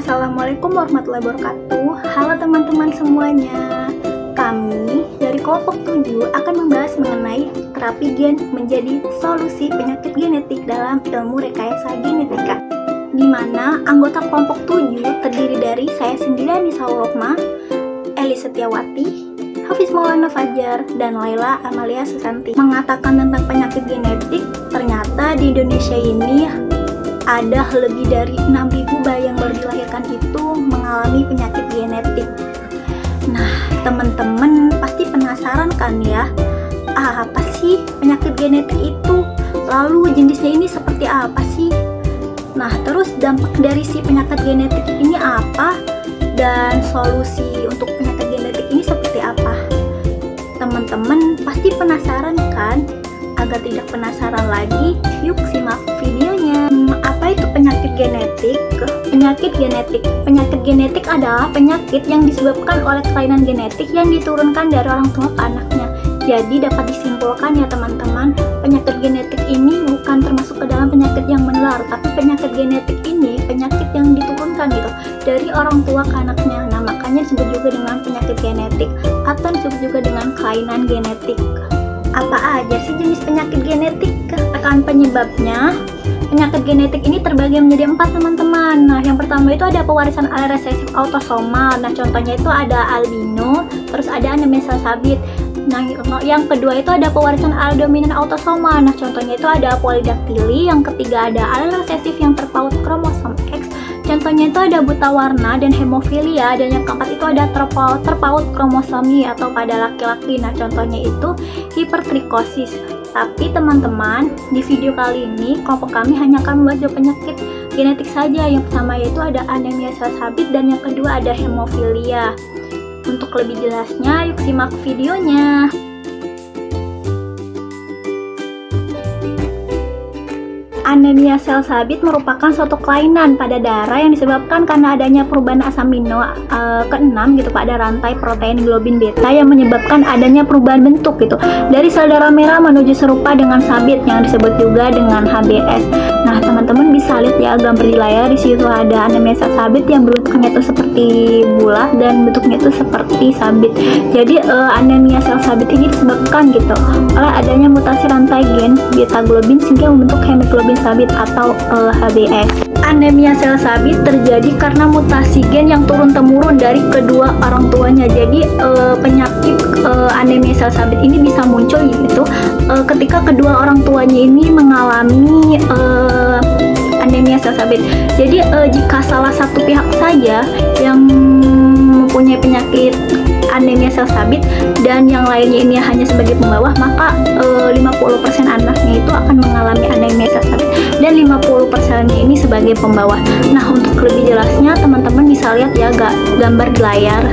Assalamualaikum warahmatullahi wabarakatuh. Halo teman-teman semuanya. Kami dari kelompok 7 akan membahas mengenai terapi gen menjadi solusi penyakit genetik dalam ilmu rekayasa genetika, di mana anggota kelompok 7 terdiri dari saya sendiri, Anissa Rohma, Eli Setiawati, Hafiz Maulana Fajar, dan Laila Amalia Susanti. Mengatakan tentang penyakit genetik, ternyata di Indonesia ini ada lebih dari 6.000 bayi yang baru dilahirkan itu mengalami penyakit genetik. Nah, teman-teman pasti penasaran kan ya, apa sih penyakit genetik itu? Lalu jenisnya ini seperti apa sih? Nah, terus dampak dari si penyakit genetik ini apa? Dan solusi untuk penyakit genetik ini seperti apa? Teman-teman pasti penasaran kan? Agar tidak penasaran lagi, yuk simak videonya. Apa itu penyakit genetik? Penyakit genetik adalah penyakit yang disebabkan oleh kelainan genetik yang diturunkan dari orang tua ke anaknya. Jadi dapat disimpulkan ya teman-teman, penyakit genetik ini bukan termasuk ke dalam penyakit yang menular, tapi penyakit genetik ini penyakit yang diturunkan gitu dari orang tua ke anaknya. Nah, makanya disebut juga dengan penyakit genetik atau disebut juga dengan kelainan genetik. Apa aja sih jenis penyakit genetik? Rekan penyebabnya, penyakit genetik ini terbagi menjadi 4 teman-teman. Nah, yang pertama itu ada pewarisan allele resesif autosomal. Nah, contohnya itu ada albino, terus ada anemia sel sabit. Nah, yang kedua itu ada pewarisan allele dominan autosomal. Nah, contohnya itu ada polidaktili. Yang ketiga ada allele resesif yang terpaut kromosom X. Contohnya itu ada buta warna dan hemofilia, dan yang keempat itu ada terpaut kromosom Y atau pada laki-laki. Nah, contohnya itu hipertrikosis. Tapi teman-teman, di video kali ini kelompok kami hanya akan membahas 2 penyakit genetik saja. Yang pertama yaitu ada anemia sel sabit dan yang kedua ada hemofilia. Untuk lebih jelasnya, yuk simak videonya. Anemia sel sabit merupakan suatu kelainan pada darah yang disebabkan karena adanya perubahan asam amino ke-6 gitu pada rantai protein globin beta yang menyebabkan adanya perubahan bentuk gitu dari sel darah merah menuju serupa dengan sabit yang disebut juga dengan HBS. Nah, teman-teman bisa lihat ya gambar di layar, di situ ada anemia sel sabit yang bentuknya itu seperti bulat dan bentuknya itu seperti sabit. Jadi anemia sel sabit ini disebabkan gitu oleh adanya mutasi rantai gen beta globin sehingga membentuk hemoglobin sabit atau HBS. Anemia sel sabit terjadi karena mutasi gen yang turun-temurun dari kedua orang tuanya. Jadi penyakit anemia sel sabit ini bisa muncul yaitu ketika kedua orang tuanya ini mengalami anemia sel sabit. Jadi jika salah satu pihak saja yang mempunyai penyakit anemia sel sabit dan yang lainnya ini hanya sebagai pembawa, maka 50% anaknya itu akan mengalami anemia sel sabit dan 50% ini sebagai pembawa. Nah, untuk lebih jelasnya teman-teman bisa lihat ya gambar di layar.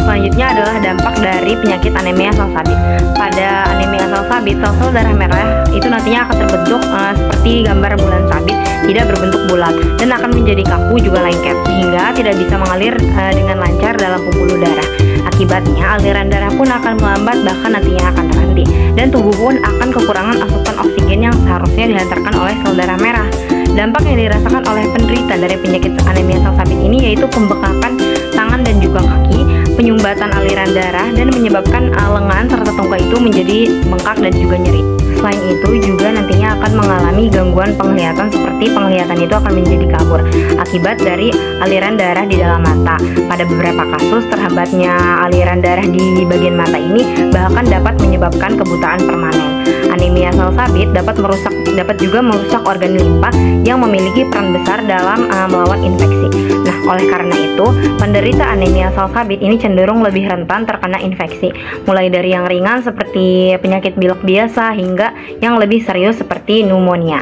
Selanjutnya adalah dampak dari penyakit anemia sel sabit. Pada anemia sel sabit, sel-sel darah merah itu nantinya akan terbentuk seperti gambar bulan sabit, tidak berbentuk bulat dan akan menjadi kaku juga lengket sehingga tidak bisa mengalir dengan lancar dalam pembuluh darah. Akibatnya aliran darah pun akan melambat bahkan nantinya akan terhenti dan tubuh pun akan kekurangan asupan oksigen yang seharusnya dihantarkan oleh sel darah merah. Dampak yang dirasakan oleh penderita dari penyakit anemia sel sabit ini yaitu pembekakan tangan dan juga kaki, penyumbatan aliran darah, dan menyebabkan lengan serta tungkai itu menjadi bengkak dan juga nyeri. Selain itu juga nantinya akan mengalami gangguan penglihatan seperti penglihatan itu akan menjadi kabur akibat dari aliran darah di dalam mata. Pada beberapa kasus terhambatnya aliran darah di bagian mata ini bahkan dapat menyebabkan kebutaan permanen. Anemia sel sabit dapat juga merusak organ limpa yang memiliki peran besar dalam melawan infeksi. Nah, oleh karena itu, penderita anemia sel sabit ini cenderung lebih rentan terkena infeksi, mulai dari yang ringan seperti penyakit pilek biasa hingga yang lebih serius seperti pneumonia.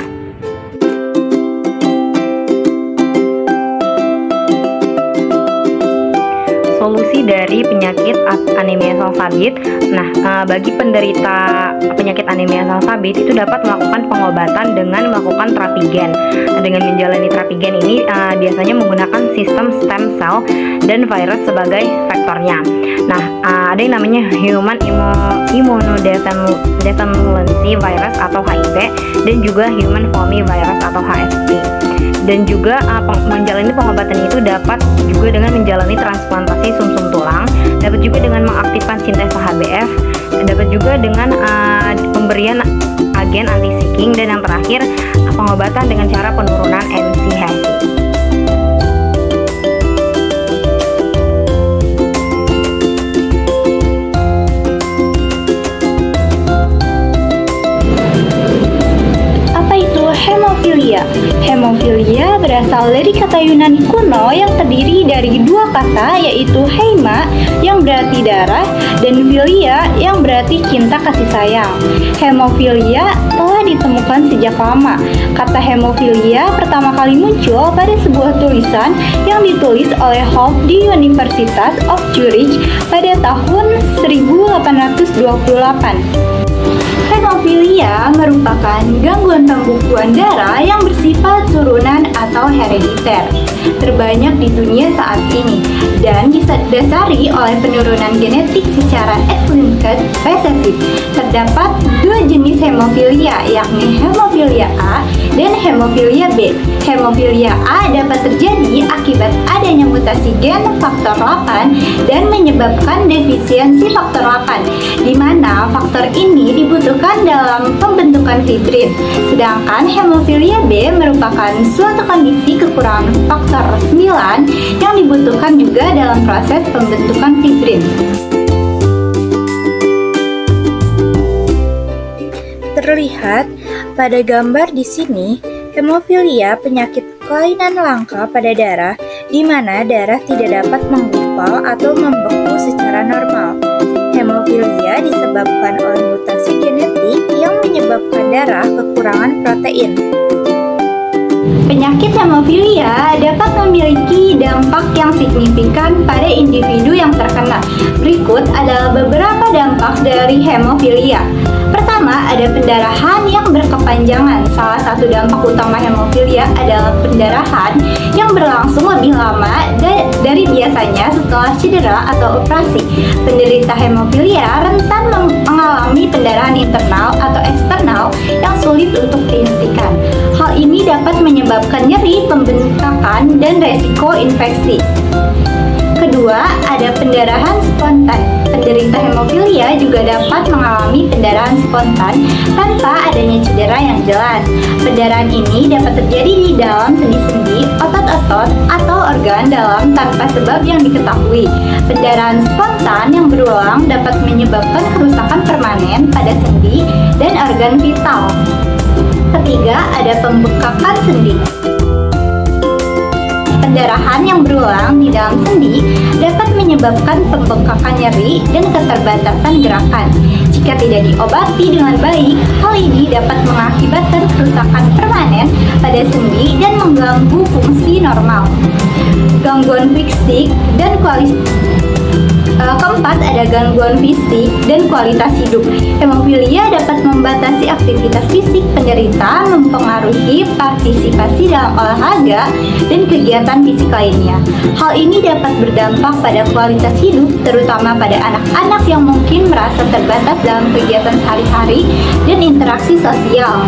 Solusi nih dari penyakit anemia salsabit. Nah, bagi penderita penyakit anemia salsabit itu dapat melakukan pengobatan dengan melakukan terapi gen. Dengan menjalani terapi gen ini biasanya menggunakan sistem stem cell dan virus sebagai vektornya. Nah, ada yang namanya human immunodeficiency virus atau HIV dan juga human virus atau HSV. Dan juga menjalani pengobatan itu dapat juga dengan menjalani transplantasi sumsum tulang, dapat juga dengan mengaktifkan sintesa HbF, dapat juga dengan pemberian agen anti-sicking, dan yang terakhir pengobatan dengan cara penurunan NC/HC. Hemofilia. Hemofilia berasal dari kata Yunani kuno yang terdiri dari dua kata, yaitu heima yang berarti darah dan filia yang berarti cinta kasih sayang. Hemofilia telah ditemukan sejak lama. Kata hemofilia pertama kali muncul pada sebuah tulisan yang ditulis oleh Holt di Universitas of Zurich pada tahun 1828. Hemofilia merupakan gangguan pembekuan darah yang bersifat turunan atau herediter terbanyak di dunia saat ini dan didasari oleh penurunan genetik secara X-linked resesif. Terdapat dua jenis hemofilia, yakni hemofilia A dan hemofilia B. Hemofilia A dapat terjadi akibat adanya mutasi gen faktor 8 dan menyebabkan defisiensi faktor 8, di mana faktor ini dibutuhkan dalam pembentukan fibrin. Sedangkan hemofilia B merupakan suatu kondisi kekurangan faktor 9 yang dibutuhkan juga dalam proses pembentukan fibrin. Terlihat pada gambar di sini, hemofilia penyakit kelainan langka pada darah di mana darah tidak dapat menggumpal atau membeku secara normal. Hemofilia disebabkan oleh mutasi genetik yang menyebabkan darah kekurangan protein. Penyakit hemofilia dapat memiliki dampak yang signifikan pada individu yang terkena. Berikut adalah beberapa dampak dari hemofilia. Pertama, ada pendarahan yang berkepanjangan. Salah satu dampak utama hemofilia adalah pendarahan yang berlangsung lebih lama dari biasanya setelah cedera atau operasi. Penderita hemofilia rentan mengalami pendarahan internal atau eksternal yang sulit untuk dihentikan. Hal ini dapat menyebabkan nyeri, pembengkakan, dan resiko infeksi. Kedua, ada pendarahan spontan. Penderita hemofilia juga dapat mengalami pendarahan spontan tanpa adanya cedera yang jelas. Pendarahan ini dapat terjadi di dalam sendi-sendi, otot-otot, atau organ dalam tanpa sebab yang diketahui. Pendarahan spontan yang berulang dapat menyebabkan kerusakan permanen pada sendi dan organ vital. Ketiga, ada pembengkakan sendi. Pendarahan yang berulang di dalam sendi dapat menyebabkan pembengkakan nyeri dan keterbatasan gerakan. Jika tidak diobati dengan baik, hal ini dapat mengakibatkan kerusakan permanen pada sendi dan mengganggu fungsi normal. Gangguan fisik dan keempat, ada gangguan fisik dan kualitas hidup. Hemofilia dapat membatasi aktivitas fisik penderita, mempengaruhi partisipasi dalam olahraga dan kegiatan fisik lainnya. Hal ini dapat berdampak pada kualitas hidup, terutama pada anak-anak yang mungkin merasa terbatas dalam kegiatan sehari-hari dan interaksi sosial.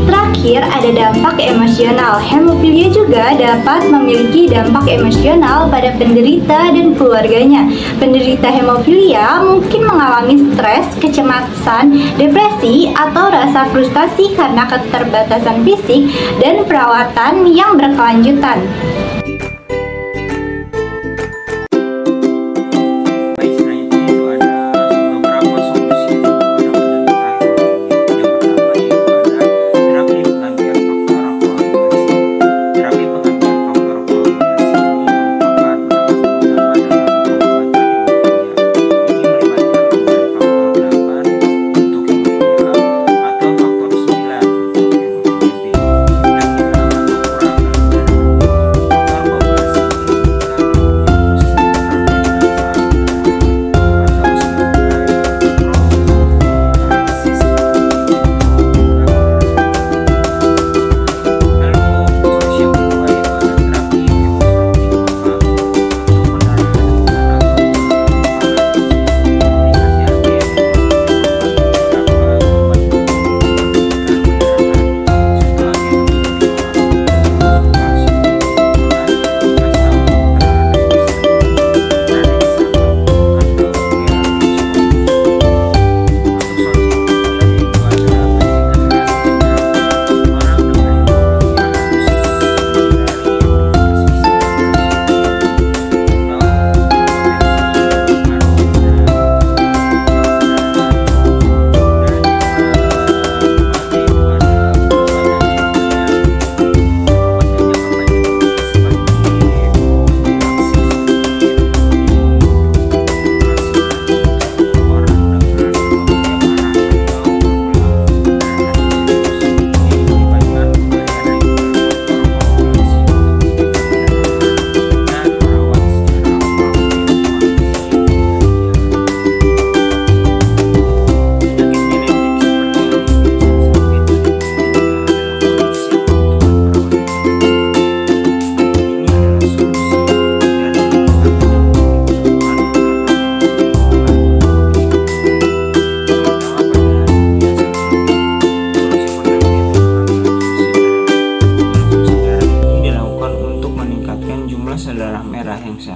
Terakhir, ada dampak emosional. Hemofilia juga dapat memiliki dampak emosional pada penderita dan keluarganya. Penderita hemofilia mungkin mengalami stres, kecemasan, depresi, atau rasa frustasi karena keterbatasan fisik dan perawatan yang berkelanjutan.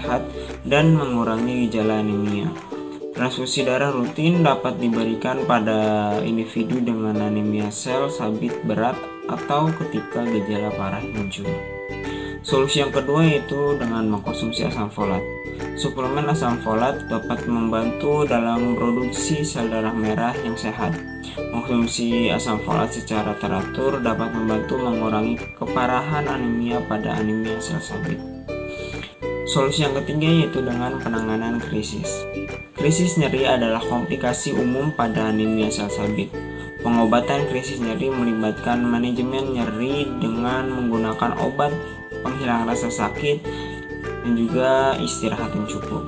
sehat dan mengurangi gejala anemia. Transfusi darah rutin dapat diberikan pada individu dengan anemia sel sabit berat atau ketika gejala parah muncul. Solusi yang kedua yaitu dengan mengkonsumsi asam folat. Suplemen asam folat dapat membantu dalam produksi sel darah merah yang sehat. Mengkonsumsi asam folat secara teratur dapat membantu mengurangi keparahan anemia pada anemia sel sabit. Solusi yang ketiga yaitu dengan penanganan krisis. Krisis nyeri adalah komplikasi umum pada anemia sel sabit. Pengobatan krisis nyeri melibatkan manajemen nyeri dengan menggunakan obat penghilang rasa sakit dan juga istirahat yang cukup.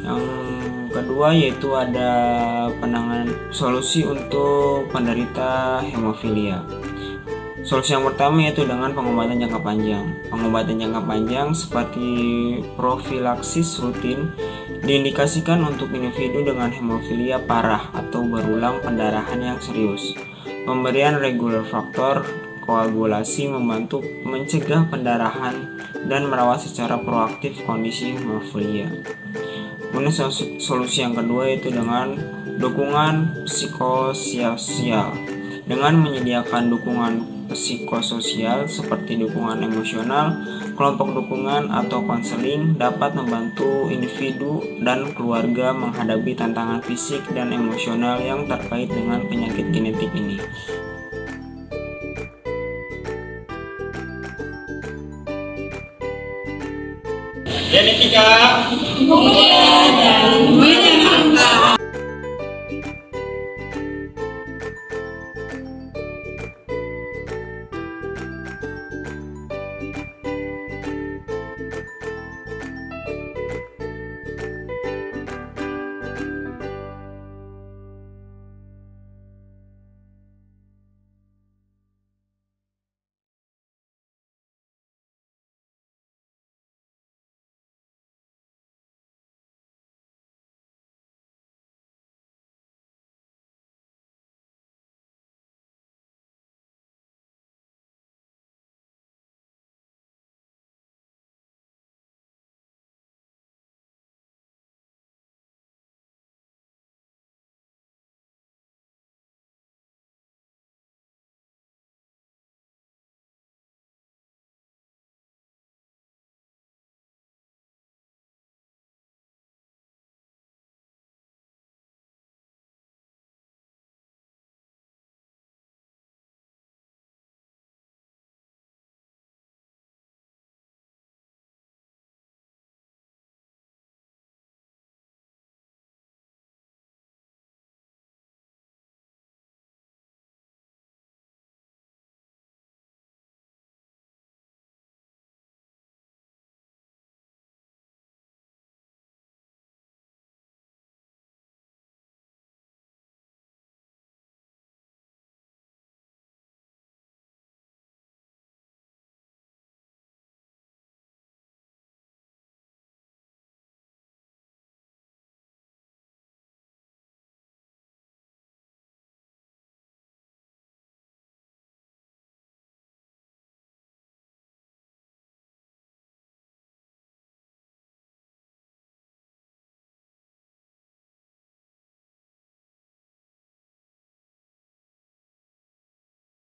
Yang kedua yaitu ada penanganan solusi untuk penderita hemofilia. Solusi yang pertama yaitu dengan pengobatan jangka panjang. Pengobatan jangka panjang seperti profilaksis rutin diindikasikan untuk individu dengan hemofilia parah atau berulang pendarahan yang serius. Pemberian regular faktor koagulasi membantu mencegah pendarahan dan merawat secara proaktif kondisi hemofilia. Kemudian solusi yang kedua yaitu dengan dukungan psikososial. Dengan menyediakan dukungan psikososial seperti dukungan emosional, kelompok dukungan atau konseling dapat membantu individu dan keluarga menghadapi tantangan fisik dan emosional yang terkait dengan penyakit genetik ini. Genetika.